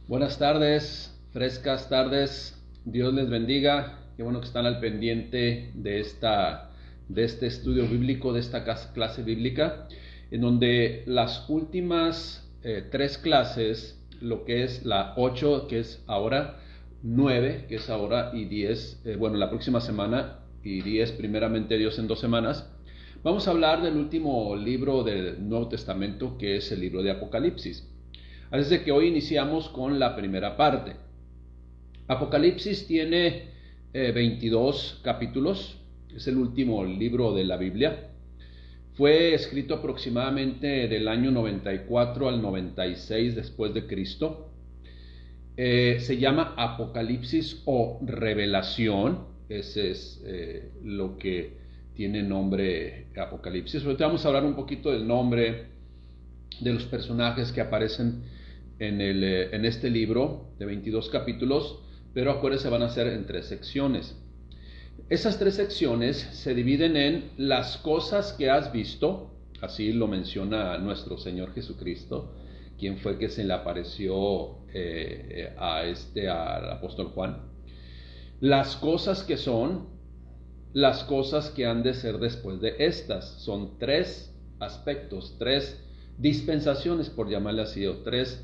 Buenas tardes, frescas tardes, Dios les bendiga. Qué bueno que están al pendiente de este estudio bíblico, de esta clase bíblica, en donde las últimas tres clases, lo que es la 8, que es ahora, 9, que es ahora, y 10, la próxima semana, y 10, primeramente Dios en 2 semanas, vamos a hablar del último libro del Nuevo Testamento, que es el libro de Apocalipsis. Así es que hoy iniciamos con la primera parte. Apocalipsis tiene 22 capítulos, es el último libro de la Biblia. Fue escrito aproximadamente del año 94 al 96 después de Cristo. Se llama Apocalipsis o Revelación, ese es lo que tiene nombre Apocalipsis. Ahorita vamos a hablar un poquito del nombre de los personajes que aparecen en este libro de 22 capítulos, pero acuérdense, van a ser en 3 secciones. Esas 3 secciones se dividen en las cosas que has visto, así lo menciona nuestro Señor Jesucristo, quien fue que se le apareció al apóstol Juan. Las cosas que son, las cosas que han de ser después de estas. Son 3 aspectos, 3 dispensaciones, por llamarle así, o 3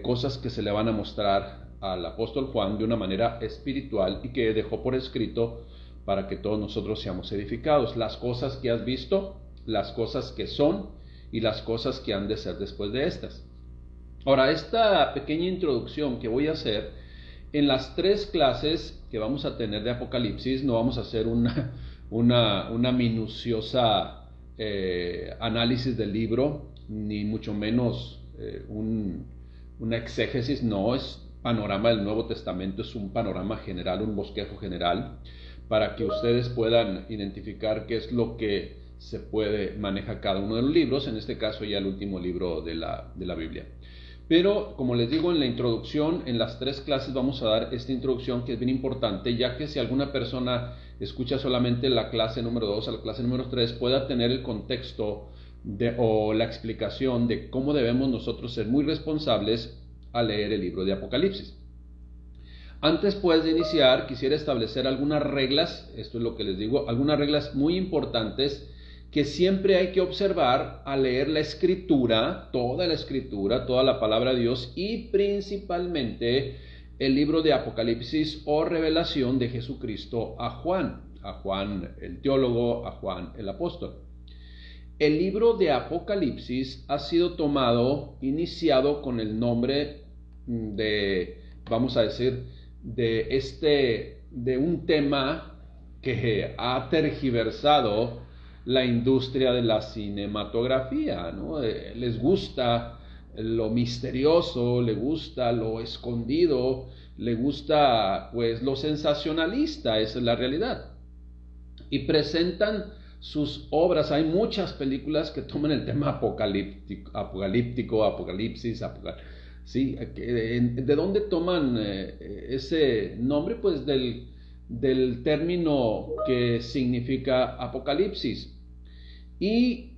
cosas que se le van a mostrar al apóstol Juan de una manera espiritual y que dejó por escrito para que todos nosotros seamos edificados. Las cosas que has visto, las cosas que son y las cosas que han de ser después de estas. Ahora, esta pequeña introducción que voy a hacer en las 3 clases que vamos a tener de Apocalipsis, no vamos a hacer una minuciosa análisis del libro, ni mucho menos una exégesis, no, es panorama del Nuevo Testamento, es un panorama general, un bosquejo general, para que ustedes puedan identificar qué es lo que se puede manejar cada uno de los libros, en este caso ya el último libro de la Biblia. Pero, como les digo en la introducción, en las 3 clases vamos a dar esta introducción que es bien importante, ya que si alguna persona escucha solamente la clase número 2 a la clase número 3, pueda tener el contexto o la explicación de cómo debemos nosotros ser muy responsables al leer el libro de Apocalipsis. Antes pues de iniciar, quisiera establecer algunas reglas, esto es lo que les digo, algunas reglas muy importantes que siempre hay que observar al leer la escritura, toda la palabra de Dios y principalmente el libro de Apocalipsis o revelación de Jesucristo a Juan el teólogo, a Juan el apóstol. El libro de Apocalipsis ha sido iniciado con el nombre de, vamos a decir, de un tema que ha tergiversado la industria de la cinematografía, ¿no? Les gusta lo misterioso, le gusta lo escondido, le gusta pues lo sensacionalista, esa es la realidad. Y presentan sus obras, hay muchas películas que toman el tema apocalíptico, apocalipsis, ¿sí? ¿De dónde toman ese nombre? Pues del término que significa apocalipsis. Y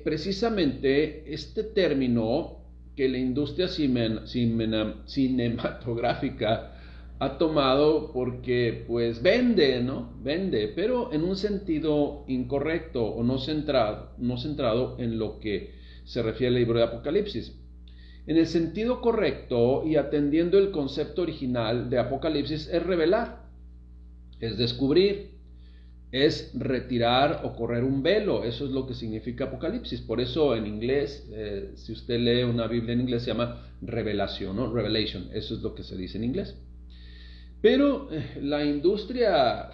precisamente este término que la industria cinematográfica ha tomado porque pues vende, ¿no? Vende, pero en un sentido incorrecto o no centrado en lo que se refiere al libro de Apocalipsis. En el sentido correcto y atendiendo el concepto original de Apocalipsis es revelar, es descubrir, es retirar o correr un velo. Eso es lo que significa Apocalipsis. Por eso en inglés, si usted lee una Biblia en inglés, se llama revelación, ¿no? Revelation, eso es lo que se dice en inglés. Pero la industria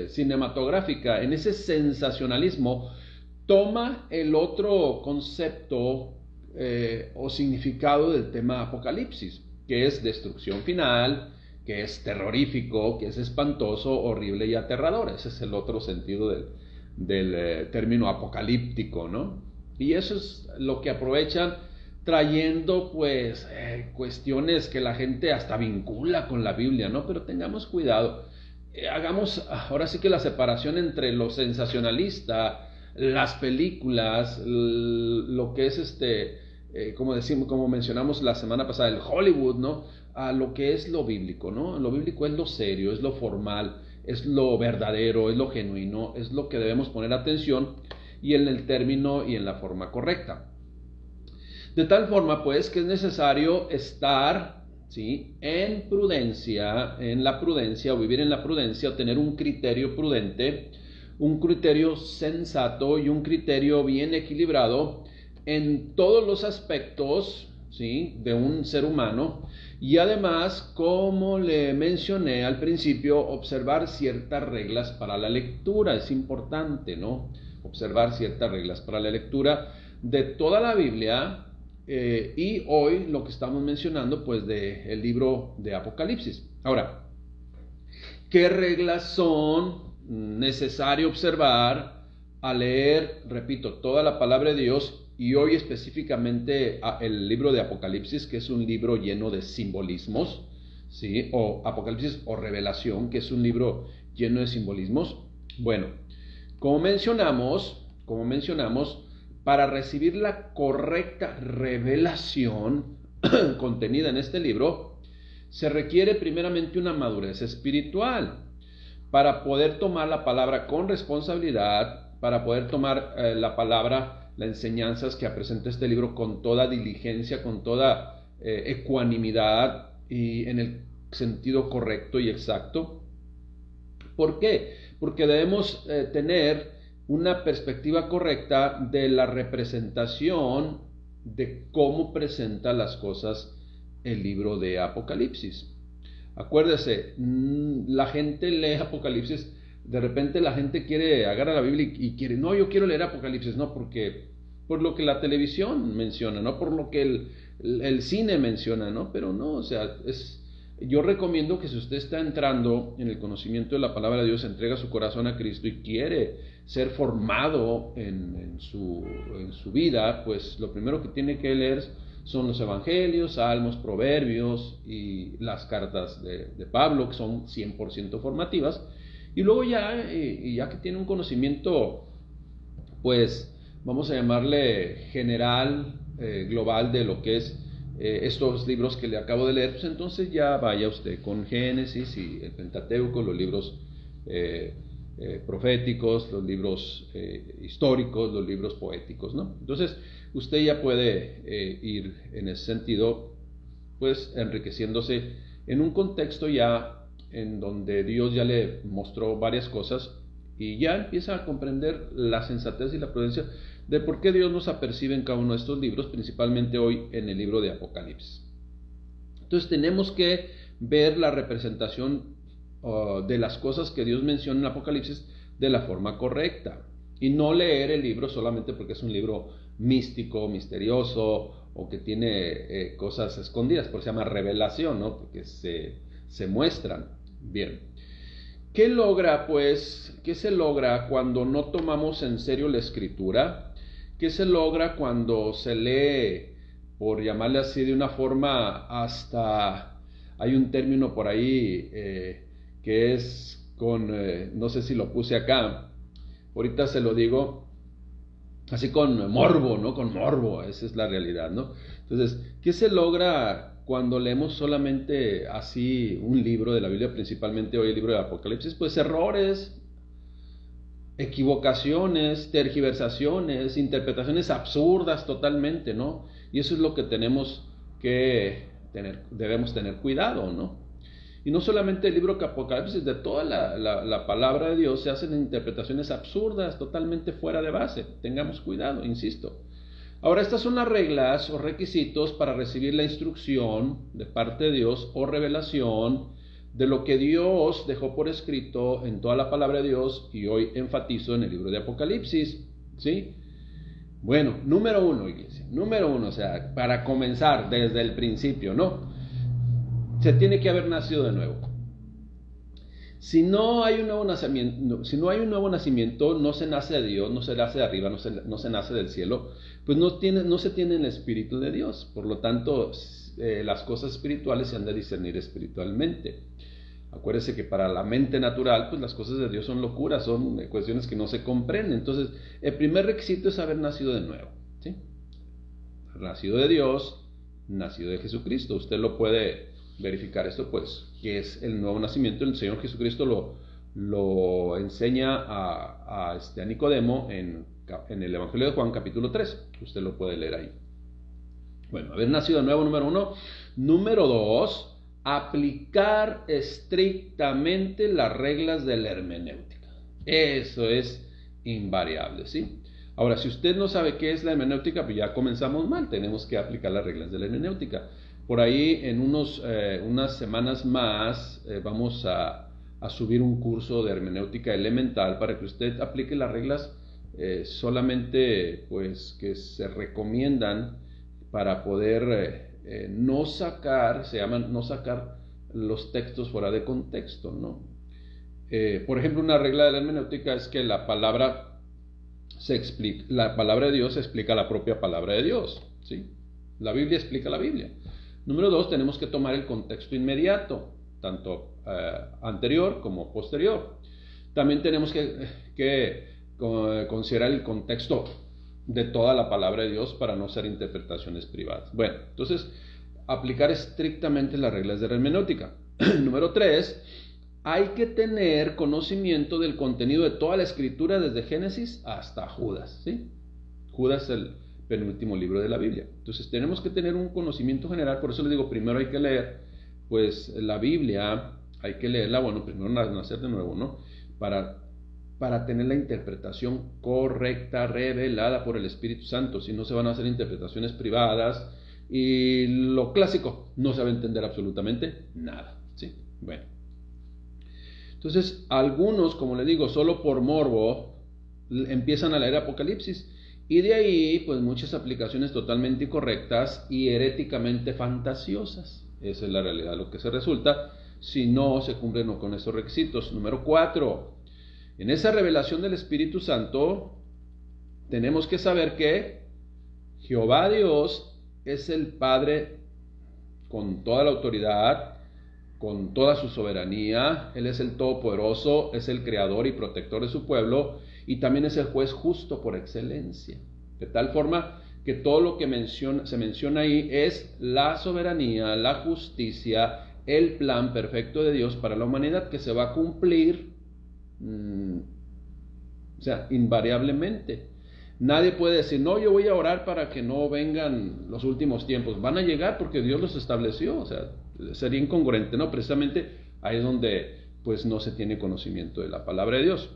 cinematográfica, en ese sensacionalismo, toma el otro concepto o significado del tema Apocalipsis, que es destrucción final, que es terrorífico, que es espantoso, horrible y aterrador. Ese es el otro sentido del término apocalíptico, ¿no? Y eso es lo que aprovechan trayendo pues cuestiones que la gente hasta vincula con la Biblia, ¿no? Pero tengamos cuidado. Hagamos ahora sí que la separación entre lo sensacionalista, las películas, lo que es como mencionamos la semana pasada, el Hollywood, ¿no? A lo que es lo bíblico, ¿no? Lo bíblico es lo serio, es lo formal, es lo verdadero, es lo genuino, es lo que debemos poner atención y en el término y en la forma correcta. De tal forma, pues, que es necesario estar, ¿sí?, en prudencia, en la prudencia, o vivir en la prudencia, o tener un criterio prudente, un criterio sensato y un criterio bien equilibrado en todos los aspectos, ¿sí?, de un ser humano. Y además, como le mencioné al principio, observar ciertas reglas para la lectura. Es importante, ¿no? Observar ciertas reglas para la lectura de toda la Biblia. Y hoy lo que estamos mencionando, pues, del libro de Apocalipsis. Ahora, ¿qué reglas son necesarias observar al leer, repito, toda la palabra de Dios? Y hoy específicamente el libro de Apocalipsis, que es un libro lleno de simbolismos, ¿sí? O Apocalipsis o Revelación, que es un libro lleno de simbolismos. Bueno, como mencionamos, para recibir la correcta revelación contenida en este libro, se requiere primeramente una madurez espiritual para poder tomar la palabra con responsabilidad, para poder tomar la palabra, las enseñanzas que presenta este libro con toda diligencia, con toda ecuanimidad y en el sentido correcto y exacto. ¿Por qué? Porque debemos tener una perspectiva correcta de la representación de cómo presenta las cosas el libro de Apocalipsis. Acuérdese, la gente lee Apocalipsis, de repente la gente quiere agarrar la Biblia y quiere, no, yo quiero leer Apocalipsis, no, porque por lo que la televisión menciona, no por lo que el cine menciona, ¿no? Pero no, o sea, yo recomiendo que si usted está entrando en el conocimiento de la palabra de Dios, entrega su corazón a Cristo y quiere ser formado en su vida, pues lo primero que tiene que leer son los evangelios, salmos, proverbios y las cartas de Pablo, que son 100% formativas. Y luego ya que tiene un conocimiento, pues vamos a llamarle general, global de lo que es estos libros que le acabo de leer, pues entonces ya vaya usted con Génesis y el Pentateuco, los libros proféticos, los libros históricos, los libros poéticos, ¿no? Entonces usted ya puede ir en ese sentido, pues enriqueciéndose en un contexto ya en donde Dios ya le mostró varias cosas y ya empieza a comprender la sensatez y la prudencia de por qué Dios nos apercibe en cada uno de estos libros, principalmente hoy en el libro de Apocalipsis. Entonces tenemos que ver la representación de las cosas que Dios menciona en Apocalipsis de la forma correcta y no leer el libro solamente porque es un libro místico, misterioso o que tiene cosas escondidas, por eso se llama revelación, ¿no? Porque se muestran. Bien. ¿Qué se logra cuando no tomamos en serio la escritura? ¿Qué se logra cuando se lee, por llamarle así de una forma, hasta hay un término por ahí que es no sé si lo puse acá, ahorita se lo digo, así con morbo, ¿no? Con morbo, esa es la realidad, ¿no? Entonces, ¿qué se logra cuando leemos solamente así un libro de la Biblia, principalmente hoy el libro de Apocalipsis? Pues errores, equivocaciones, tergiversaciones, interpretaciones absurdas totalmente, ¿no? Y eso es lo que debemos tener cuidado, ¿no? Y no solamente el libro de Apocalipsis, de toda la palabra de Dios se hacen interpretaciones absurdas, totalmente fuera de base. Tengamos cuidado, insisto. Ahora, estas son las reglas o requisitos para recibir la instrucción de parte de Dios o revelación de lo que Dios dejó por escrito en toda la palabra de Dios y hoy enfatizo en el libro de Apocalipsis, ¿sí? Bueno, número uno, iglesia, o sea, para comenzar desde el principio, ¿no? Se tiene que haber nacido de nuevo. Si no hay un nuevo nacimiento, no se nace de Dios, no se nace de arriba, no se nace del cielo, pues no se tiene el Espíritu de Dios. Por lo tanto, las cosas espirituales se han de discernir espiritualmente. Acuérdese que para la mente natural, pues las cosas de Dios son locuras, son cuestiones que no se comprenden. Entonces, el primer requisito es haber nacido de nuevo, ¿sí? nacido de Dios, nacido de Jesucristo. Usted lo puede verificar esto, pues, que es el nuevo nacimiento. El Señor Jesucristo lo enseña a Nicodemo en el Evangelio de Juan, capítulo 3. Usted lo puede leer ahí. Bueno, haber nacido de nuevo, número 1. Número 2, aplicar estrictamente las reglas de la hermenéutica. Eso es invariable, ¿sí? Ahora, si usted no sabe qué es la hermenéutica, pues ya comenzamos mal. Tenemos que aplicar las reglas de la hermenéutica. Por ahí, en unas semanas más, vamos a subir un curso de hermenéutica elemental para que usted aplique las reglas solamente, pues, que se recomiendan para poder no sacar los textos fuera de contexto, ¿no? Por ejemplo, una regla de la hermenéutica es que la palabra de Dios explica la propia palabra de Dios, ¿sí? La Biblia explica la Biblia. Número 2, tenemos que tomar el contexto inmediato, tanto anterior como posterior. También tenemos que considerar el contexto de toda la palabra de Dios para no hacer interpretaciones privadas. Bueno, entonces, aplicar estrictamente las reglas de la hermenéutica. Número 3, hay que tener conocimiento del contenido de toda la escritura desde Génesis hasta Judas, ¿sí? Judas es el penúltimo libro de la Biblia. Entonces tenemos que tener un conocimiento general. Por eso les digo, primero hay que leer pues la Biblia, hay que leerla, bueno, primero nacer de nuevo, ¿no? Para tener la interpretación correcta, revelada por el Espíritu Santo. Si no, se van a hacer interpretaciones privadas y lo clásico, no se va a entender absolutamente nada, ¿sí? Bueno, entonces algunos, como le digo, solo por morbo empiezan a leer Apocalipsis y de ahí pues muchas aplicaciones totalmente incorrectas y heréticamente fantasiosas. Esa es la realidad, lo que se resulta si no se cumplen con esos requisitos. Número 4, en esa revelación del Espíritu Santo tenemos que saber que Jehová Dios es el Padre con toda la autoridad, con toda su soberanía. Él es el Todopoderoso, es el Creador y protector de su pueblo, y también es el juez justo por excelencia. De tal forma que todo lo que se menciona ahí es la soberanía, la justicia, el plan perfecto de Dios para la humanidad que se va a cumplir, o sea, invariablemente. Nadie puede decir, no, yo voy a orar para que no vengan los últimos tiempos. Van a llegar porque Dios los estableció. O sea, sería incongruente, ¿no? Precisamente ahí es donde pues no se tiene conocimiento de la palabra de Dios.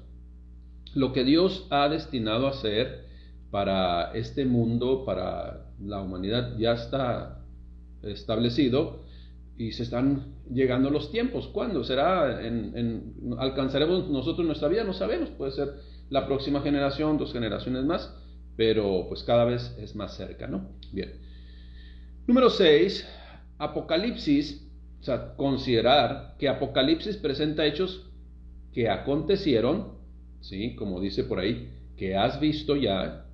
Lo que Dios ha destinado a hacer para este mundo, para la humanidad, ya está establecido y se están llegando los tiempos. ¿Cuándo? ¿Será alcanzaremos nosotros nuestra vida? No sabemos, puede ser la próxima generación, 2 generaciones más, pero pues cada vez es más cerca, ¿no? Bien. Número 6, Apocalipsis, o sea, considerar que Apocalipsis presenta hechos que acontecieron, ¿sí? Como dice por ahí, que has visto ya,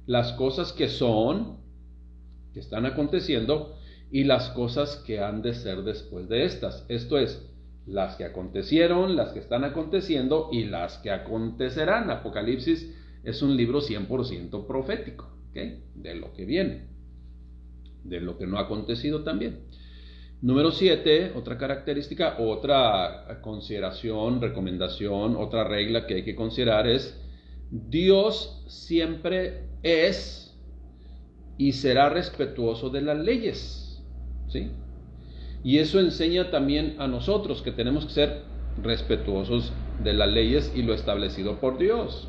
las cosas que son, que están aconteciendo, y las cosas que han de ser después de estas. Esto es, las que acontecieron, las que están aconteciendo y las que acontecerán. Apocalipsis es un libro 100% profético, ¿okay? De lo que viene, de lo que no ha acontecido también. Número 7, otra característica, otra consideración, recomendación, otra regla que hay que considerar es: Dios siempre es y será respetuoso de las leyes, ¿sí? Y eso enseña también a nosotros que tenemos que ser respetuosos de las leyes y lo establecido por Dios.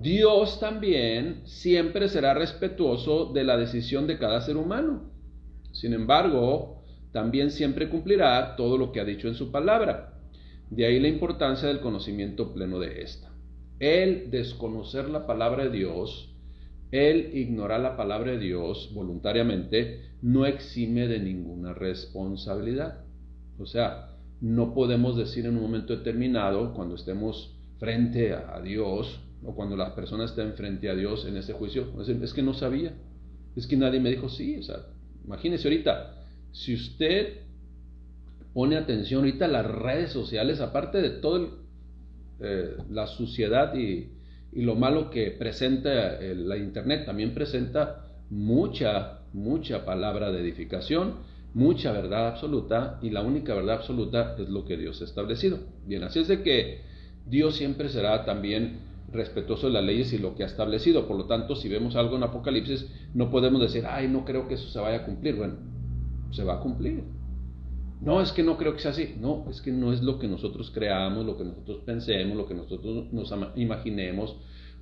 Dios también siempre será respetuoso de la decisión de cada ser humano. Sin embargo, también siempre cumplirá todo lo que ha dicho en su palabra. De ahí la importancia del conocimiento pleno de esta. El desconocer la palabra de Dios, el ignorar la palabra de Dios voluntariamente, no exime de ninguna responsabilidad. O sea, no podemos decir en un momento determinado, cuando estemos frente a Dios, o cuando las personas estén frente a Dios en ese juicio, es que no sabía, es que nadie me dijo. Sí, o sea, imagínese ahorita, si usted pone atención ahorita a las redes sociales, aparte de toda la suciedad y lo malo que presenta la internet, también presenta mucha palabra de edificación, mucha verdad absoluta, y la única verdad absoluta es lo que Dios ha establecido. Bien, así es de que Dios siempre será también respetuoso de las leyes y lo que ha establecido. Por lo tanto, si vemos algo en Apocalipsis, no podemos decir, ay, no creo que eso se vaya a cumplir. Bueno, se va a cumplir. No, es que no creo que sea así. No, es que no es lo que nosotros creamos, lo que nosotros pensemos, lo que nosotros nos imaginemos,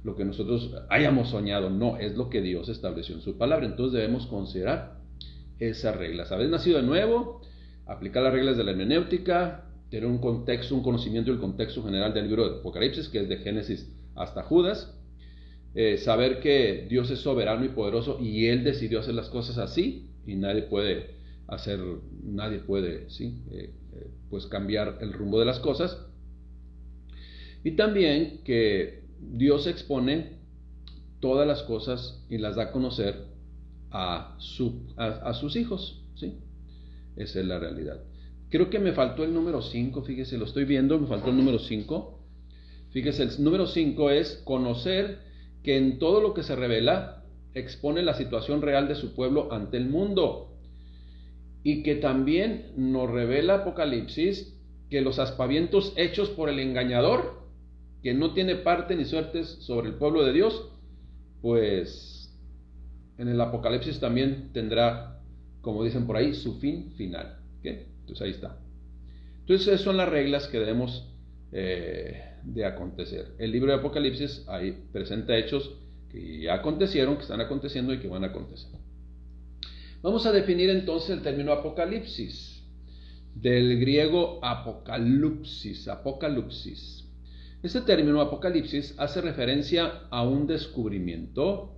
lo que nosotros hayamos soñado. No, es lo que Dios estableció en su palabra. Entonces debemos considerar esas reglas. Haber nacido de nuevo, aplicar las reglas de la hermenéutica, tener un contexto, un conocimiento del contexto general del libro de Apocalipsis, que es de Génesis hasta Judas. Saber que Dios es soberano y poderoso y Él decidió hacer las cosas así, y nadie puede ¿sí? Pues cambiar el rumbo de las cosas. Y también que Dios expone todas las cosas y las da a conocer a sus hijos, ¿sí? Esa es la realidad. Creo que me faltó el número 5, fíjese, lo estoy viendo, me faltó el número 5. Fíjese, el número 5 es conocer que en todo lo que se revela expone la situación real de su pueblo ante el mundo, y que también nos revela Apocalipsis que los aspavientos hechos por el engañador, que no tiene parte ni suertes sobre el pueblo de Dios, pues en el Apocalipsis también tendrá, como dicen por ahí, su fin final. ¿Okay? Entonces ahí está. Entonces esas son las reglas que debemos de acontecer. El libro de Apocalipsis ahí presenta hechos que ya acontecieron, que están aconteciendo y que van a acontecer. Vamos a definir entonces el término Apocalipsis, del griego apokalupsis. Este término Apocalipsis hace referencia a un descubrimiento,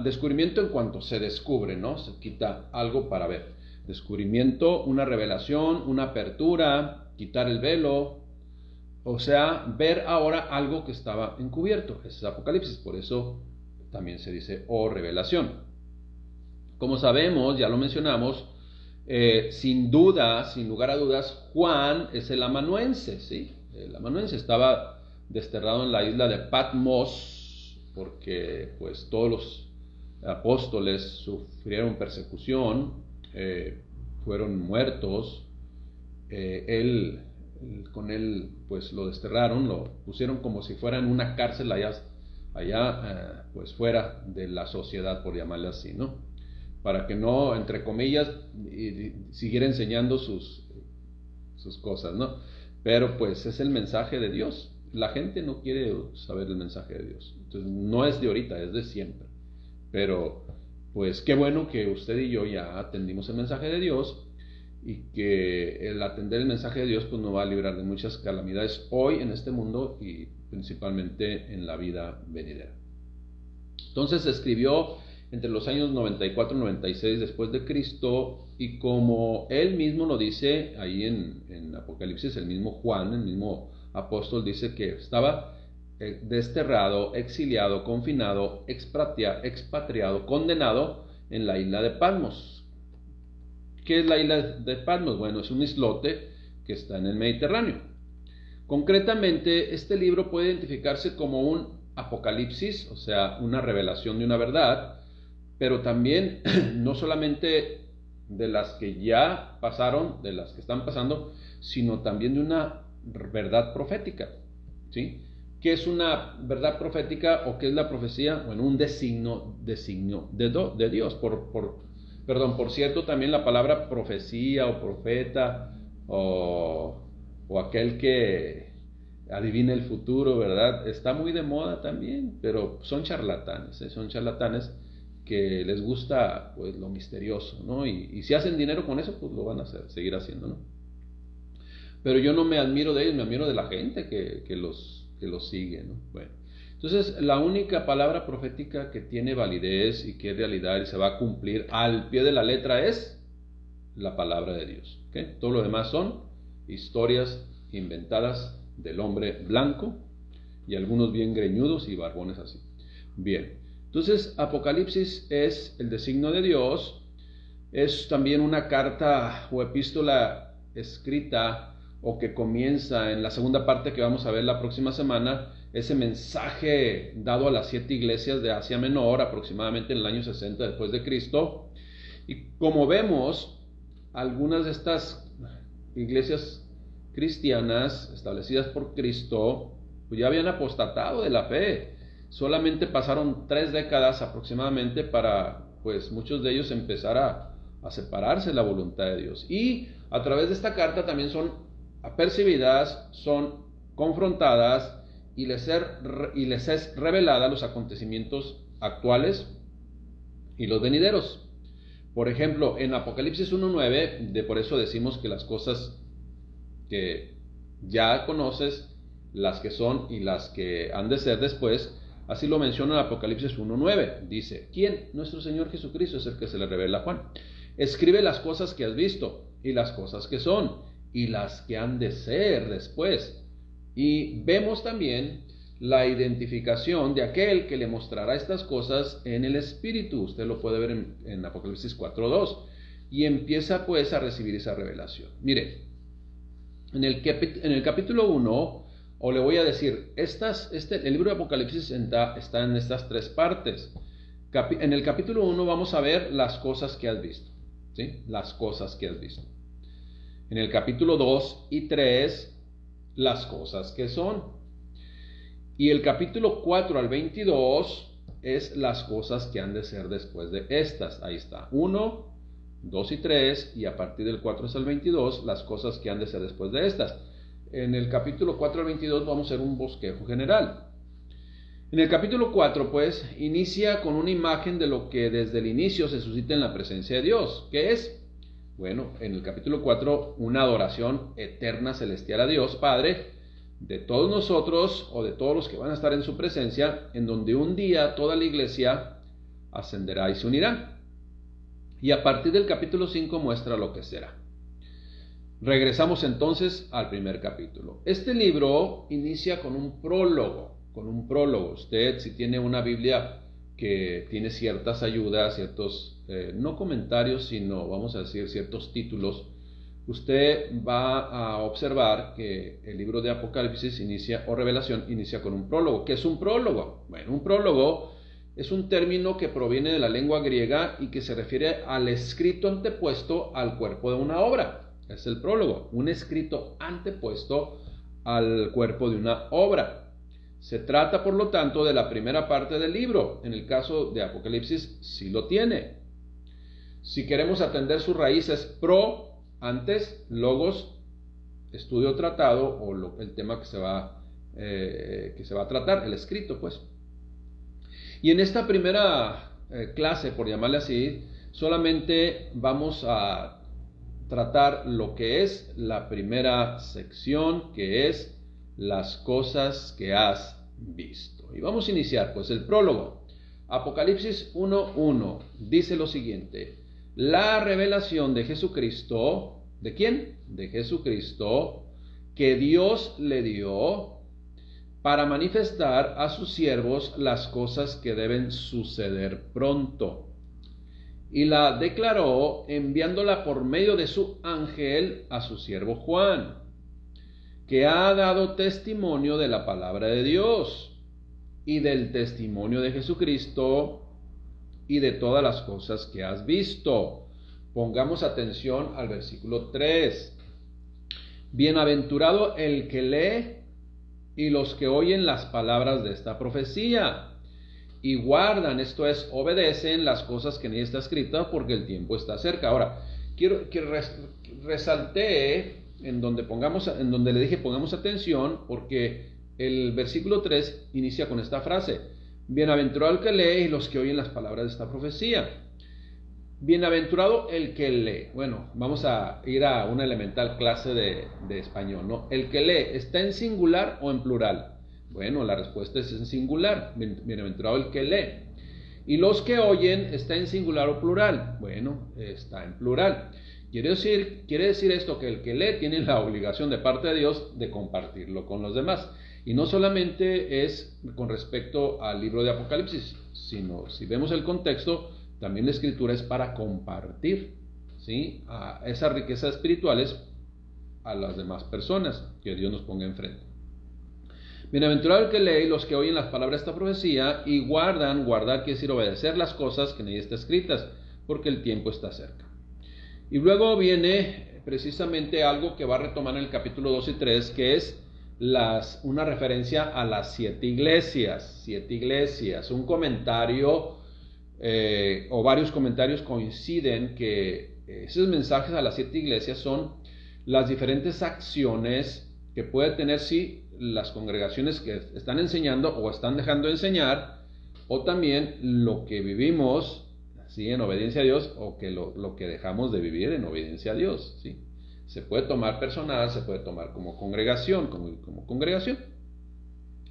descubrimiento en cuanto se descubre, ¿no? Se quita algo para ver. Descubrimiento, una revelación, una apertura, quitar el velo, o sea, ver ahora algo que estaba encubierto. Ese es Apocalipsis, por eso también se dice revelación. Como sabemos, ya lo mencionamos, sin duda, sin lugar a dudas, Juan es el amanuense, ¿sí? El amanuense estaba desterrado en la isla de Patmos porque pues todos los apóstoles sufrieron persecución, fueron muertos. Con él pues lo desterraron, lo pusieron como si fuera en una cárcel allá pues fuera de la sociedad, por llamarle así, ¿no? Para que no, entre comillas, siguiera enseñando sus cosas, ¿no? Pero pues es el mensaje de Dios. La gente no quiere saber el mensaje de Dios. Entonces no es de ahorita, es de siempre. Pero pues qué bueno que usted y yo ya atendimos el mensaje de Dios, y que el atender el mensaje de Dios pues nos va a librar de muchas calamidades hoy en este mundo y principalmente en la vida venidera. Entonces se escribió entre los años 94 y 96 después de Cristo, y como él mismo lo dice ahí en Apocalipsis, el mismo Juan, el mismo apóstol, dice que estaba desterrado, exiliado, confinado, expatriado, condenado en la isla de Patmos. ¿Qué es la isla de Patmos? Bueno, es un islote que está en el Mediterráneo. Concretamente, este libro puede identificarse como un apocalipsis, o sea, una revelación de una verdad, pero también no solamente de las que ya pasaron, de las que están pasando, sino también de una verdad profética, ¿sí? ¿Qué es una verdad profética o qué es la profecía? Bueno, un designio de Dios. Por cierto, también la palabra profecía o profeta o aquel que adivina el futuro, ¿verdad? Está muy de moda también, pero son charlatanes, ¿eh? Son charlatanes que les gusta pues lo misterioso, ¿no? Y si hacen dinero con eso, pues lo van a seguir haciendo, ¿no? Pero yo no me admiro de ellos, me admiro de la gente que los sigue, ¿no? Bueno, entonces la única palabra profética que tiene validez y que es realidad y se va a cumplir al pie de la letra es la palabra de Dios, ¿okay? Todo lo demás son historias inventadas del hombre blanco y algunos bien greñudos y barbones así. Bien, entonces Apocalipsis es el designio de Dios, es también una carta o epístola escrita o que comienza en la segunda parte que vamos a ver la próxima semana, ese mensaje dado a las 7 iglesias de Asia Menor, aproximadamente en el año 60 después de Cristo. Y como vemos, algunas de estas iglesias cristianas establecidas por Cristo, pues ya habían apostatado de la fe. Solamente pasaron 3 décadas aproximadamente para, pues, muchos de ellos empezar a separarse de la voluntad de Dios. Y a través de esta carta también son apercibidas, son confrontadas y les es revelada los acontecimientos actuales y los venideros. Por ejemplo, en Apocalipsis 1:9, por eso decimos que las cosas que ya conoces, las que son y las que han de ser después, así lo menciona en Apocalipsis 1:9. Dice, ¿quién? Nuestro Señor Jesucristo es el que se le revela a Juan. Escribe las cosas que has visto y las cosas que son y las que han de ser después. Y vemos también la identificación de aquel que le mostrará estas cosas en el Espíritu. Usted lo puede ver en Apocalipsis 4:2. Y empieza pues a recibir esa revelación. Mire, en el capítulo 1, o le voy a decir, el libro de Apocalipsis está en estas 3 partes. En el capítulo 1 vamos a ver las cosas que has visto, ¿sí? Las cosas que has visto. En el capítulo 2 y 3, las cosas que son. Y el capítulo 4 al 22 es las cosas que han de ser después de estas. Ahí está, 1, 2 y 3, y a partir del 4 hasta el 22, las cosas que han de ser después de estas. En el capítulo 4 al 22 vamos a hacer un bosquejo general. En el capítulo 4, pues, inicia con una imagen de lo que desde el inicio se suscita en la presencia de Dios. ¿Qué es? Bueno, en el capítulo 4, una adoración eterna celestial a Dios Padre, de todos nosotros o de todos los que van a estar en su presencia, en donde un día toda la iglesia ascenderá y se unirá. Y a partir del capítulo 5 muestra lo que será. Regresamos entonces al primer capítulo. Este libro inicia con un prólogo. Usted, si tiene una Biblia que tiene ciertas ayudas, ciertos, no comentarios, sino vamos a decir ciertos títulos, usted va a observar que el libro de Apocalipsis Revelación inicia con un prólogo. ¿Qué es un prólogo? Bueno, un prólogo es un término que proviene de la lengua griega y que se refiere al escrito antepuesto al cuerpo de una obra. Es el prólogo, un escrito antepuesto al cuerpo de una obra. Se trata, por lo tanto, de la primera parte del libro. En el caso de Apocalipsis, sí lo tiene. Si queremos atender sus raíces, antes, logos, estudio tratado, o el tema que se va a tratar, el escrito, pues. Y en esta primera clase, por llamarle así, solamente vamos a tratar lo que es la primera sección, que es las cosas que has visto. Y vamos a iniciar, pues, el prólogo. Apocalipsis 1:1 dice lo siguiente: la revelación de Jesucristo, ¿de quién? De Jesucristo, que Dios le dio para manifestar a sus siervos las cosas que deben suceder pronto. Y la declaró enviándola por medio de su ángel a su siervo Juan, que ha dado testimonio de la palabra de Dios y del testimonio de Jesucristo y de todas las cosas que has visto. Pongamos atención al versículo 3. Bienaventurado el que lee y los que oyen las palabras de esta profecía y guardan, esto es, obedecen las cosas que en ella está escrita, porque el tiempo está cerca. Ahora, quiero que resalté en donde le dije pongamos atención, porque el versículo 3 inicia con esta frase: bienaventurado el que lee y los que oyen las palabras de esta profecía. Bienaventurado el que lee. Bueno, vamos a ir a una elemental clase de español, ¿no? El que lee, ¿está en singular o en plural? Bueno, la respuesta es en singular. Bienaventurado el que lee. Y los que oyen, ¿está en singular o plural? Bueno, está en plural. Quiere decir esto, que el que lee tiene la obligación de parte de Dios de compartirlo con los demás. Y no solamente es con respecto al libro de Apocalipsis, sino, si vemos el contexto, también la escritura es para compartir, ¿sí?, a esas riquezas espirituales a las demás personas que Dios nos ponga enfrente. Bienaventurado el que lee y los que oyen las palabras de esta profecía y guardar quiere decir obedecer las cosas que en ella están escritas, porque el tiempo está cerca. Y luego viene precisamente algo que va a retomar en el capítulo 2 y 3, que es una referencia a las 7 iglesias. 7 iglesias. Un comentario o varios comentarios coinciden que esos mensajes a las 7 iglesias son las diferentes acciones que puede tener las congregaciones que están enseñando o están dejando de enseñar, o también lo que vivimos en obediencia a Dios, o que lo que dejamos de vivir en obediencia a Dios. ¿Sí? Se puede tomar personal, se puede tomar como congregación, como congregación.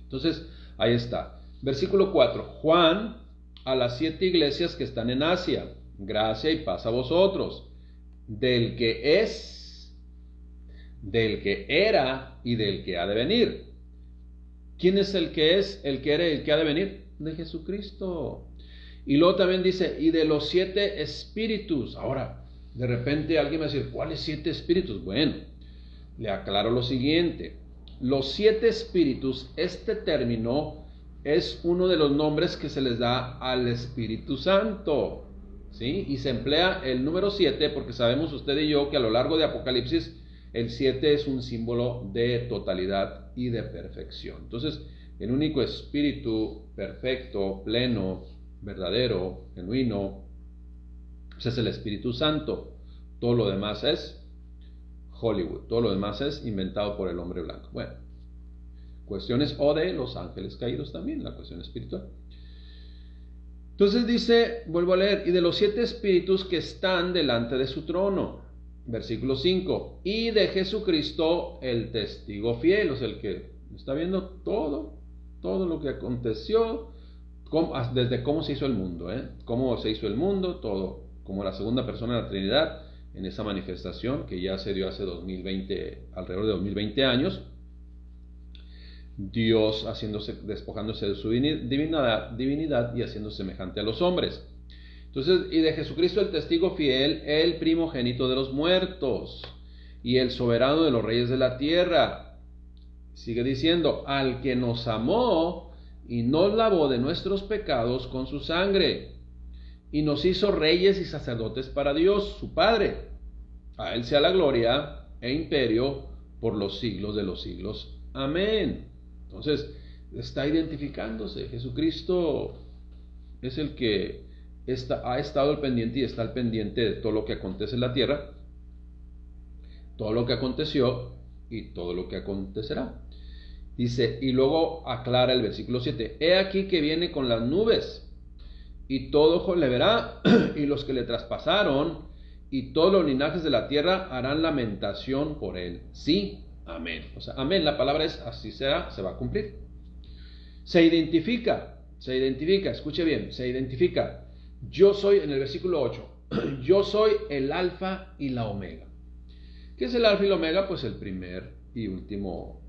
Entonces, ahí está. Versículo 4. Juan, a las 7 iglesias que están en Asia, gracia y paz a vosotros, del que es, del que era y del que ha de venir. ¿Quién es el que es, el que era y el que ha de venir? De Jesucristo. Y luego también dice, y de los 7 espíritus. Ahora, de repente alguien va a decir, ¿cuáles 7 espíritus? Bueno, le aclaro lo siguiente. Los 7 espíritus, este término es uno de los nombres que se les da al Espíritu Santo. ¿Sí? Y se emplea el número 7 porque sabemos usted y yo que a lo largo de Apocalipsis el 7 es un símbolo de totalidad y de perfección. Entonces, el único espíritu perfecto, pleno, verdadero, genuino, ese es el Espíritu Santo. Todo lo demás es Hollywood, todo lo demás es inventado por el hombre blanco. Bueno, cuestiones o de los ángeles caídos también, la cuestión espiritual. Entonces dice, vuelvo a leer, y de los 7 espíritus que están delante de su trono, versículo 5, y de Jesucristo el testigo fiel, o sea, el que está viendo todo lo que aconteció, desde cómo se hizo el mundo, cómo se hizo el mundo, todo, como la segunda persona de la Trinidad, en esa manifestación que ya se dio hace alrededor de 2020 años, Dios despojándose de su divinidad y haciéndose semejante a los hombres. Entonces, y de Jesucristo el testigo fiel, el primogénito de los muertos y el soberano de los reyes de la tierra. Sigue diciendo, al que nos amó y nos lavó de nuestros pecados con su sangre, y nos hizo reyes y sacerdotes para Dios, su Padre. A Él sea la gloria e imperio por los siglos de los siglos. Amén. Entonces, está identificándose. Jesucristo es el que ha estado al pendiente y está al pendiente de todo lo que acontece en la tierra, todo lo que aconteció y todo lo que acontecerá. Dice, y luego aclara el versículo 7, he aquí que viene con las nubes, y todo ojo le verá, y los que le traspasaron, y todos los linajes de la tierra harán lamentación por él. Sí, amén. O sea, amén, la palabra es así será, se va a cumplir. Se identifica, escuche bien, se identifica. Yo soy, en el versículo 8, yo soy el alfa y la omega. ¿Qué es el alfa y la omega? Pues el primer y último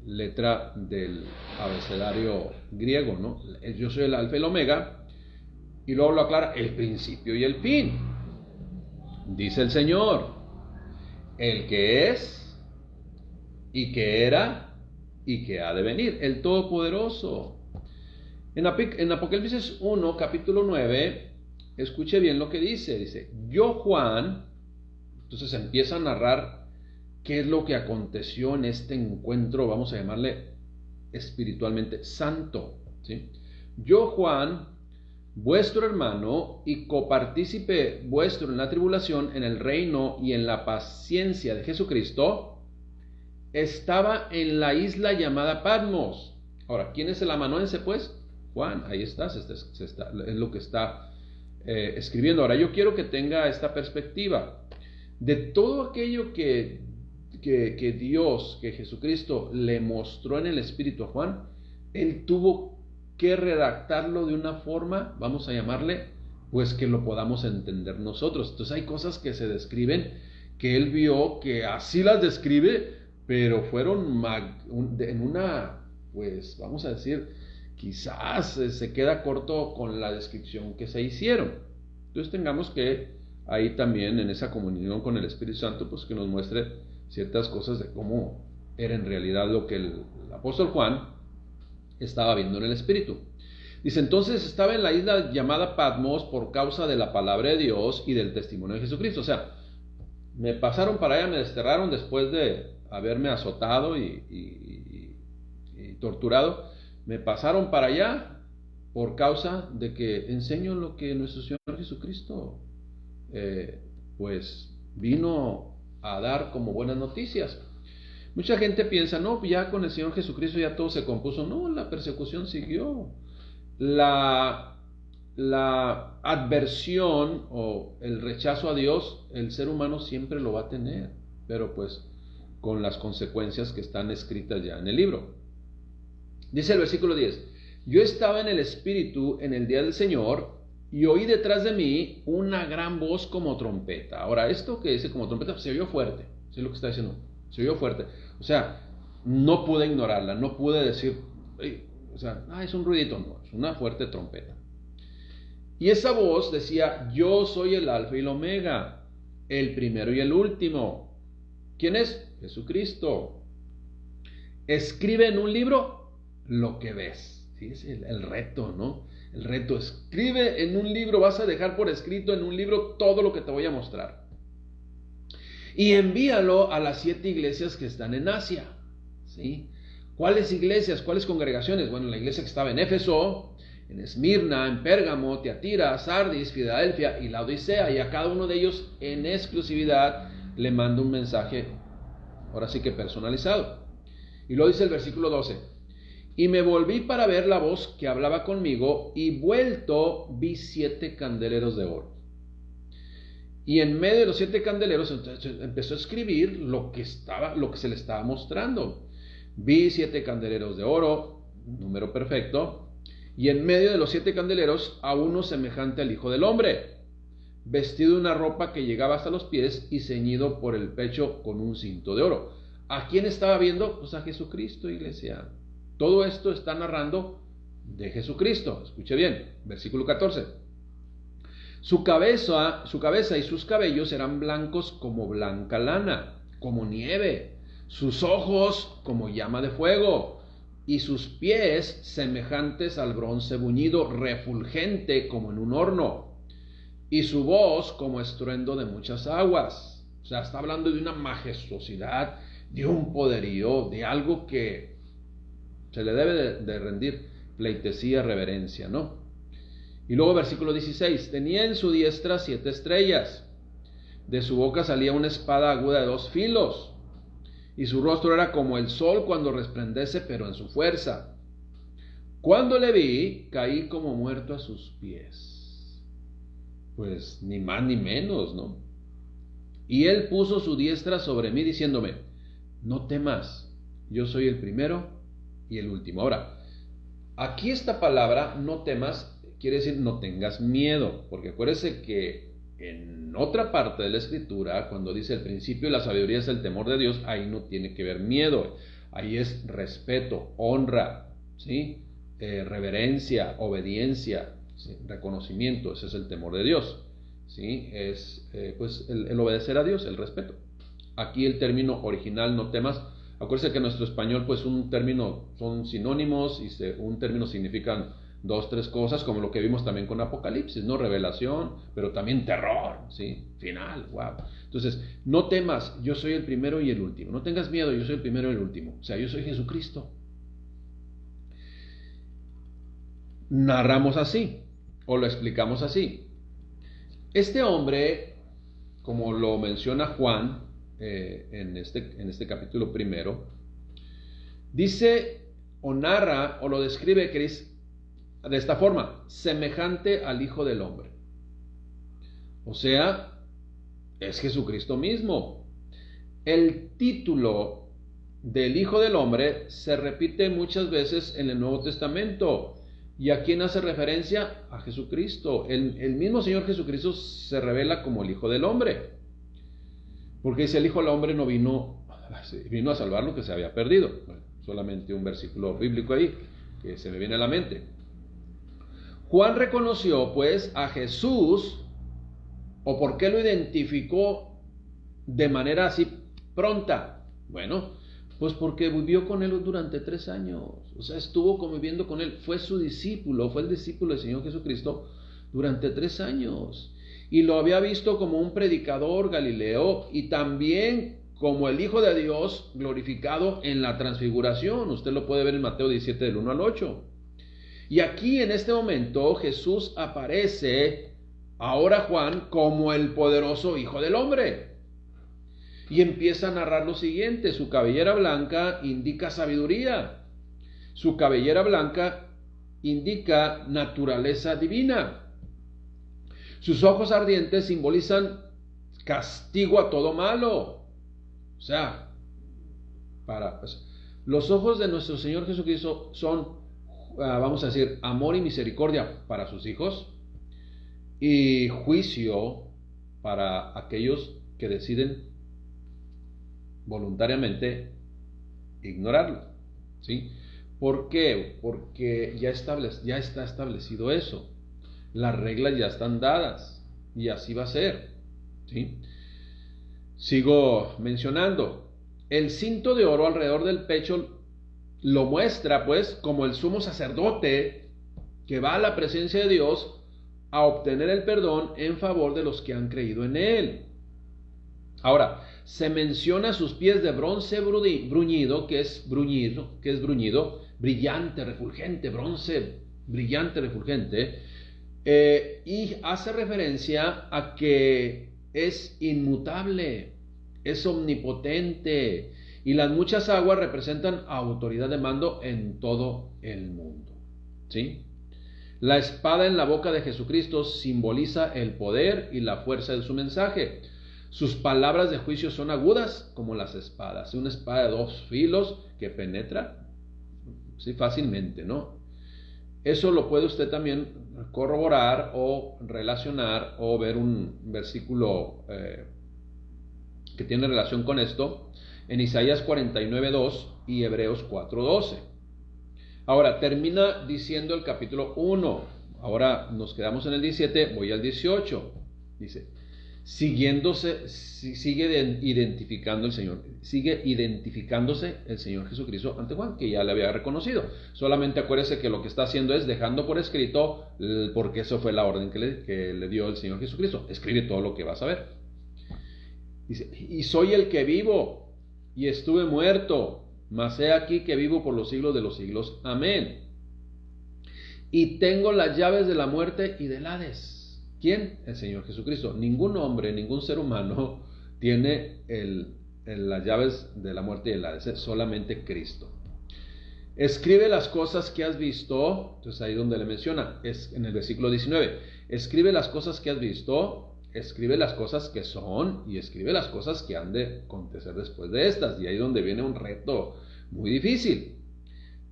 letra del abecedario griego, ¿no? Yo soy el alfa y el omega, y luego lo aclara, el principio y el fin. Dice el Señor, el que es, y que era, y que ha de venir, el Todopoderoso. En Apocalipsis 1, capítulo 9, escuche bien lo que dice, yo Juan, entonces empieza a narrar qué es lo que aconteció en este encuentro, vamos a llamarle espiritualmente santo, ¿sí? Yo Juan, vuestro hermano y copartícipe vuestro en la tribulación, en el reino y en la paciencia de Jesucristo, estaba en la isla llamada Patmos. Ahora, ¿quién es el amanuense pues? Juan, ahí está, es lo que está escribiendo. Ahora, yo quiero que tenga esta perspectiva de todo aquello que Dios, que Jesucristo le mostró en el Espíritu a Juan. Él tuvo que redactarlo de una forma, vamos a llamarle, pues que lo podamos entender nosotros. Entonces hay cosas que se describen, que él vio, que así las describe, pero fueron en una, pues vamos a decir, quizás se queda corto con la descripción que se hicieron. Entonces tengamos que ahí también en esa comunión con el Espíritu Santo, pues que nos muestre ciertas cosas de cómo era en realidad lo que el apóstol Juan estaba viendo en el Espíritu. Dice, entonces estaba en la isla llamada Patmos por causa de la palabra de Dios y del testimonio de Jesucristo. O sea, me pasaron para allá, me desterraron después de haberme azotado y torturado. Me pasaron para allá por causa de que enseño lo que nuestro Señor Jesucristo pues vino a dar como buenas noticias. Mucha gente piensa, no, ya con el Señor Jesucristo ya todo se compuso. No, la persecución siguió. La adversión o el rechazo a Dios, el ser humano siempre lo va a tener, pero pues con las consecuencias que están escritas ya en el libro. Dice el versículo 10, yo estaba en el Espíritu en el día del Señor y oí detrás de mí una gran voz como trompeta. Ahora, esto que dice como trompeta se oyó fuerte, ¿sí es lo que está diciendo? Se oyó fuerte. O sea, no pude ignorarla, no pude decir, o sea, es un ruidito, no, es una fuerte trompeta. Y esa voz decía, yo soy el Alfa y el Omega, el primero y el último. ¿Quién es? Jesucristo. Escribe en un libro lo que ves. ¿Sí? Es el reto, ¿no? El reto, escribe en un libro, vas a dejar por escrito en un libro todo lo que te voy a mostrar. Y envíalo a las 7 iglesias que están en Asia. ¿Sí? ¿Cuáles iglesias? ¿Cuáles congregaciones? Bueno, la iglesia que estaba en Éfeso, en Esmirna, en Pérgamo, Tiatira, Sardis, Filadelfia y Laodicea, y a cada uno de ellos en exclusividad le manda un mensaje, ahora sí que personalizado. Y luego dice el versículo 12, y me volví para ver la voz que hablaba conmigo, y vuelto vi 7 candeleros de oro. Y en medio de los 7 candeleros entonces empezó a escribir lo que se le estaba mostrando. Vi 7 candeleros de oro, número perfecto, y en medio de los 7 candeleros a uno semejante al Hijo del Hombre, vestido de una ropa que llegaba hasta los pies y ceñido por el pecho con un cinto de oro. ¿A quién estaba viendo? Pues a Jesucristo, iglesia. Todo esto está narrando de Jesucristo. Escuche bien, versículo 14. Su cabeza y sus cabellos eran blancos como blanca lana, como nieve. Sus ojos como llama de fuego, y sus pies semejantes al bronce buñido, refulgente como en un horno, y su voz como estruendo de muchas aguas. O sea, está hablando de una majestuosidad, de un poderío, de algo que se le debe de rendir pleitesía, reverencia, ¿no? Y luego versículo 16, tenía en su diestra 7 estrellas, de su boca salía una espada aguda de 2 filos, y su rostro era como el sol cuando resplandece, pero en su fuerza. Cuando le vi, caí como muerto a sus pies. Pues ni más ni menos, ¿no? Y él puso su diestra sobre mí, diciéndome, no temas, yo soy el primero y el último. Ahora, aquí esta palabra, no temas, quiere decir no tengas miedo, porque acuérdese que en otra parte de la escritura, cuando dice el principio de la sabiduría es el temor de Dios, ahí no tiene que ver miedo, ahí es respeto, honra, ¿sí? Reverencia, obediencia, ¿sí? Reconocimiento, ese es el temor de Dios, ¿sí? Es pues el obedecer a Dios, el respeto. Aquí el término original, no temas, acuérdense que en nuestro español pues un término son sinónimos y un término significan 2, 3 cosas, como lo que vimos también con Apocalipsis, ¿no? Revelación, pero también terror, ¿sí? Final, wow. Entonces, no temas, yo soy el primero y el último. No tengas miedo, yo soy el primero y el último. O sea, yo soy Jesucristo. Narramos así, o lo explicamos así. Este hombre, como lo menciona Juan en este capítulo primero, dice o narra o lo describe que es de esta forma, semejante al Hijo del Hombre. O sea, es Jesucristo mismo. El título del Hijo del Hombre se repite muchas veces en el Nuevo Testamento. ¿Y a quién hace referencia? A Jesucristo. El mismo Señor Jesucristo se revela como el Hijo del Hombre. Porque dice, el Hijo del Hombre no vino a salvar lo que se había perdido. Bueno, solamente un versículo bíblico ahí que se me viene a la mente. Juan reconoció pues a Jesús, o por qué lo identificó de manera así pronta. Bueno, pues porque vivió con él durante 3 años. O sea, estuvo conviviendo con él. Fue su discípulo, fue el discípulo del Señor Jesucristo durante 3 años. Y lo había visto como un predicador Galileo y también como el Hijo de Dios glorificado en la transfiguración. Usted lo puede ver en Mateo 17 del 1 al 8. Y aquí en este momento Jesús aparece ahora Juan como el poderoso Hijo del Hombre. Y empieza a narrar lo siguiente: su cabellera blanca indica sabiduría. Su cabellera blanca indica naturaleza divina. Sus ojos ardientes simbolizan castigo a todo malo. O sea, los ojos de nuestro Señor Jesucristo son, vamos a decir, amor y misericordia para sus hijos y juicio para aquellos que deciden voluntariamente ignorarlo. ¿Sí? ¿Por qué? Porque ya está establecido eso. Las reglas ya están dadas y así va a ser. ¿Sí? Sigo mencionando. El cinto de oro alrededor del pecho lo muestra pues como el sumo sacerdote que va a la presencia de Dios a obtener el perdón en favor de los que han creído en él. Ahora, se menciona sus pies de bronce bruñido, que es bruñido, brillante, refulgente, bronce brillante, refulgente, y hace referencia a que es inmutable, es omnipotente, y las muchas aguas representan autoridad de mando en todo el mundo. ¿Sí? La espada en la boca de Jesucristo simboliza el poder y la fuerza de su mensaje. Sus palabras de juicio son agudas como las espadas, una espada de 2 filos que penetra, sí, fácilmente, ¿no? Eso lo puede usted también corroborar o relacionar o ver un versículo que tiene relación con esto en Isaías 49:2 y Hebreos 4:12. Ahora termina diciendo el capítulo 1. Ahora nos quedamos en el 17, voy al 18. Dice: sigue identificándose el Señor Jesucristo ante Juan, que ya le había reconocido. Solamente acuérdese que lo que está haciendo es dejando por escrito, porque eso fue la orden que le dio el Señor Jesucristo. Escribe todo lo que vas a ver. Dice: y soy el que vivo y estuve muerto, mas he aquí que vivo por los siglos de los siglos. Amén. Y tengo las llaves de la muerte y del Hades. ¿Quién? El Señor Jesucristo. Ningún hombre, ningún ser humano tiene las llaves de la muerte y del Hades, solamente Cristo. Escribe las cosas que has visto. Entonces ahí donde le menciona, es en el versículo 19. Escribe las cosas que has visto, escribe las cosas que son y escribe las cosas que han de acontecer después de estas. Y ahí donde viene un reto muy difícil.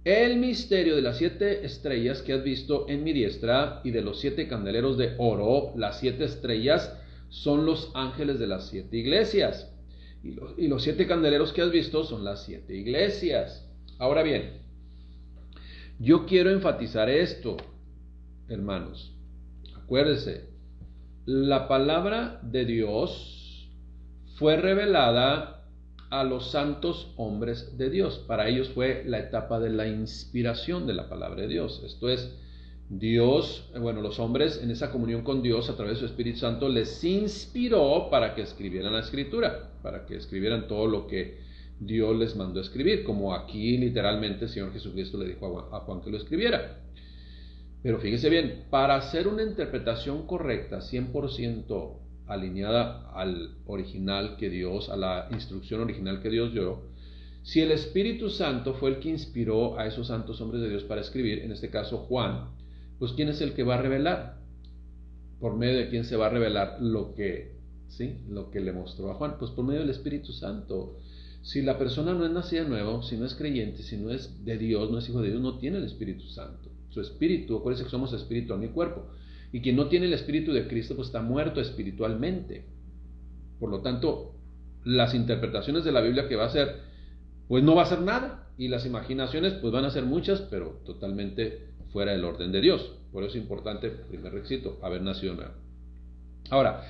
El misterio de las 7 estrellas que has visto en mi diestra y de los 7 candeleros de oro. Las 7 estrellas son los ángeles de las 7 iglesias. Y los 7 candeleros que has visto son las 7 iglesias. Ahora bien, yo quiero enfatizar esto, hermanos. Acuérdense, la palabra de Dios fue revelada a los santos hombres de Dios. Para ellos fue la etapa de la inspiración de la palabra de Dios. Esto es, Dios, los hombres en esa comunión con Dios a través de su Espíritu Santo les inspiró para que escribieran la Escritura, para que escribieran todo lo que Dios les mandó escribir, como aquí literalmente el Señor Jesucristo le dijo a Juan que lo escribiera. Pero fíjese bien, para hacer una interpretación correcta, 100% alineada al original que Dios, a la instrucción original que Dios dio, si el Espíritu Santo fue el que inspiró a esos santos hombres de Dios para escribir, en este caso Juan, pues ¿quién es el que va a revelar? ¿Por medio de quién se va a revelar lo que le mostró a Juan? Pues por medio del Espíritu Santo. Si la persona no es nacida de nuevo, si no es creyente, si no es de Dios, no es hijo de Dios, no tiene el Espíritu Santo. Su espíritu, acuérdense que somos espíritu, alma y cuerpo. Y quien no tiene el Espíritu de Cristo, pues está muerto espiritualmente. Por lo tanto, las interpretaciones de la Biblia que va a hacer, pues no va a hacer nada. Y las imaginaciones, pues van a ser muchas, pero totalmente fuera del orden de Dios. Por eso es importante, primer requisito, haber nacido nuevo. Ahora,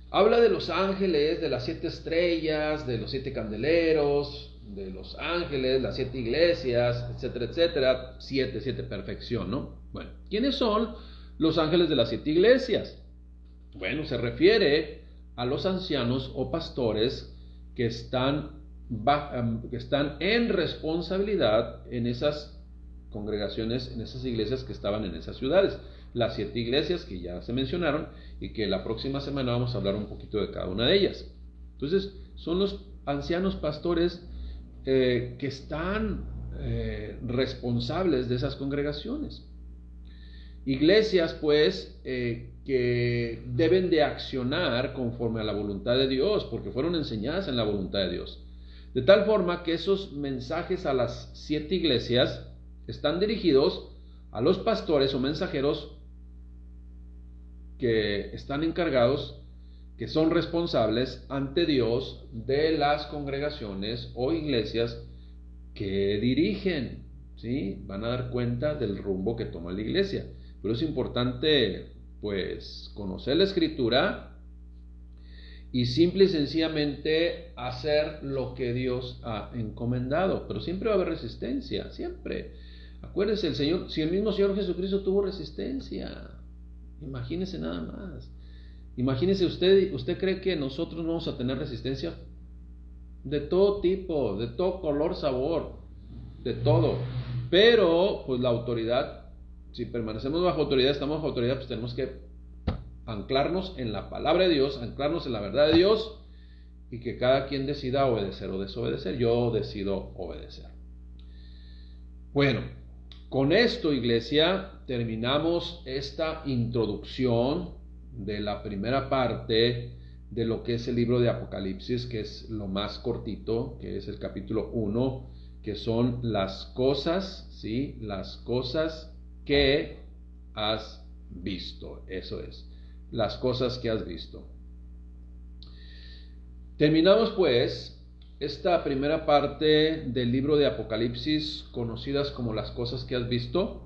Habla de los ángeles, de las 7 estrellas, de los 7 candeleros, de los ángeles, las 7 iglesias, etcétera, etcétera. 7, perfección, ¿no? Bueno, ¿quiénes son los ángeles de las 7 iglesias? Bueno, se refiere a los ancianos o pastores que están en responsabilidad en esas congregaciones, en esas iglesias que estaban en esas ciudades. Las 7 iglesias que ya se mencionaron y que la próxima semana vamos a hablar un poquito de cada una de ellas. Entonces, son los ancianos pastores que están responsables de esas congregaciones. Iglesias, pues, que deben de accionar conforme a la voluntad de Dios, porque fueron enseñadas en la voluntad de Dios. De tal forma que esos mensajes a las 7 iglesias están dirigidos a los pastores o mensajeros que están encargados, que son responsables ante Dios de las congregaciones o iglesias que dirigen, ¿sí? Van a dar cuenta del rumbo que toma la iglesia. Pero es importante, pues, conocer la Escritura y simple y sencillamente hacer lo que Dios ha encomendado. Pero siempre va a haber resistencia, siempre. Acuérdense, si el mismo Señor Jesucristo tuvo resistencia, imagínese nada más. Imagínese ¿usted cree que nosotros no vamos a tener resistencia? De todo tipo, de todo color, sabor, de todo. Pero, pues la autoridad, si permanecemos bajo autoridad, estamos bajo autoridad, pues tenemos que anclarnos en la palabra de Dios, anclarnos en la verdad de Dios, y que cada quien decida obedecer o desobedecer. Yo decido obedecer. Bueno, con esto, iglesia, terminamos esta introducción de la primera parte de lo que es el libro de Apocalipsis, que es lo más cortito, que es el capítulo 1, que son las cosas, ¿sí? Las cosas que has visto. Eso es, las cosas que has visto. Terminamos pues esta primera parte del libro de Apocalipsis, conocidas como las cosas que has visto.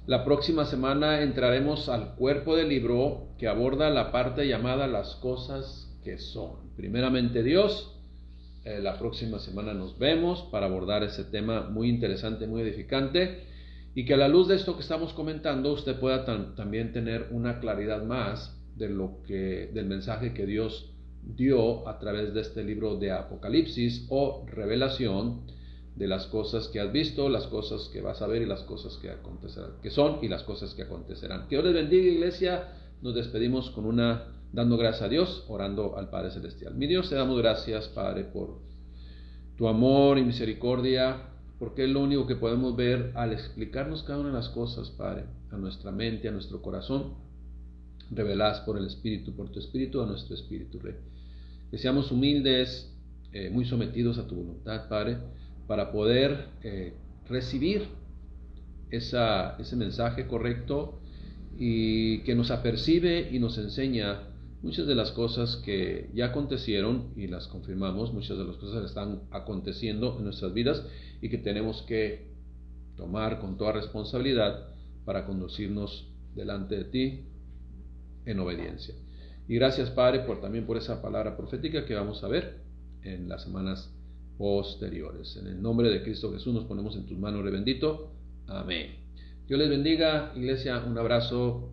La próxima semana entraremos al cuerpo del libro que aborda la parte llamada las cosas que son. Primeramente Dios, la próxima semana nos vemos para abordar ese tema muy interesante, muy edificante, y que a la luz de esto que estamos comentando usted pueda también tener una claridad más de del mensaje que Dios dio a través de este libro de Apocalipsis o revelación, de las cosas que has visto, las cosas que vas a ver y las cosas que acontecerán, que son y las cosas que acontecerán. Que Dios les bendiga, iglesia. Nos despedimos dando gracias a Dios, orando al Padre Celestial. Mi Dios, te damos gracias, Padre, por tu amor y misericordia, porque es lo único que podemos ver al explicarnos cada una de las cosas, Padre, a nuestra mente, a nuestro corazón, reveladas por el Espíritu, por tu Espíritu, a nuestro Espíritu, Rey. Que seamos humildes, muy sometidos a tu voluntad, Padre, para poder recibir ese mensaje correcto y que nos apercibe y nos enseña muchas de las cosas que ya acontecieron y las confirmamos, muchas de las cosas que están aconteciendo en nuestras vidas y que tenemos que tomar con toda responsabilidad para conducirnos delante de ti en obediencia. Y gracias, Padre, también por esa palabra profética que vamos a ver en las semanas posteriores. En el nombre de Cristo Jesús nos ponemos en tus manos, Rey bendito. Amén. Dios les bendiga, iglesia. Un abrazo.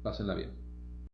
Pásenla bien.